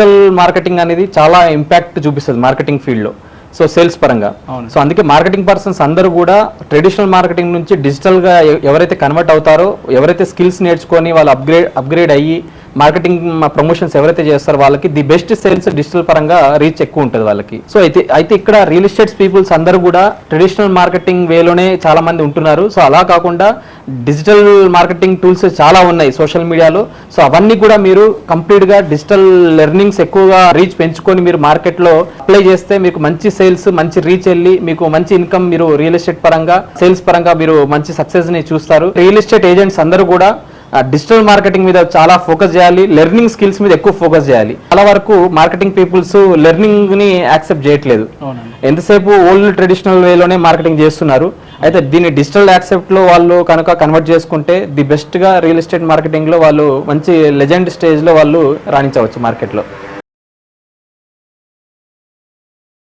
Digital marketing అనేది చాలా impact చూపిస్తుంది మార్కెటింగ్ ఫీల్డ్లో, సో సేల్స్ పరంగా. సో అందుకే మార్కెటింగ్ పర్సన్స్ అందరూ కూడా ట్రెడిషనల్ మార్కెటింగ్ నుంచి డిజిటల్గా ఎవరైతే కన్వర్ట్ అవుతారో, ఎవరైతే స్కిల్స్ నేర్చుకొని వాళ్ళు అప్గ్రేడ్ అయ్యి మార్కెటింగ్ ప్రమోషన్స్ ఎవరైతే చేస్తారో వాళ్ళకి ది బెస్ట్ సేల్స్ డిజిటల్ పరంగా రీచ్ ఎక్కువ ఉంటుంది వాళ్ళకి. సో అయితే ఇక్కడ రియల్ ఎస్టేట్ పీపుల్స్ అందరూ కూడా ట్రెడిషనల్ మార్కెటింగ్ వేలోనే చాలా మంది ఉంటున్నారు. సో అలా కాకుండా డిజిటల్ మార్కెటింగ్ టూల్స్ చాలా ఉన్నాయి సోషల్ మీడియాలో. సో అవన్నీ కూడా మీరు కంప్లీట్గా డిజిటల్ లెర్నింగ్స్ ఎక్కువగా రీచ్ పెంచుకొని మీరు మార్కెట్లో అప్లై చేస్తే మీకు మంచి సేల్స్, మంచి రీచ్ వెళ్ళి మీకు మంచి ఇన్కమ్, మీరు రియల్ ఎస్టేట్ పరంగా సేల్స్ పరంగా మీరు మంచి సక్సెస్ ని చూస్తారు. రియల్ ఎస్టేట్ ఏజెంట్స్ అందరూ కూడా డిజిటల్ మార్కెటింగ్ మీద చాలా ఫోకస్ చేయాలి, లెర్నింగ్ స్కిల్స్ మీద ఎక్కువ ఫోకస్ చేయాలి. చాలా వరకు మార్కెటింగ్ పీపుల్స్ లెర్నింగ్ ని యాక్సెప్ట్ చేయట్లేదు, ఎంతసేపు ఓల్డ్ ట్రెడిషనల్ వేలోనే మార్కెటింగ్ చేస్తున్నారు. అయితే దీన్ని డిజిటల్ యాక్సెప్ట్ లో వాళ్ళు కనుక కన్వర్ట్ చేసుకుంటే ది బెస్ట్ గా రియల్ ఎస్టేట్ మార్కెటింగ్ లో వాళ్ళు మంచి లెజెండ్ స్టేజ్ లో వాళ్ళు రాణించవచ్చు మార్కెట్ లో.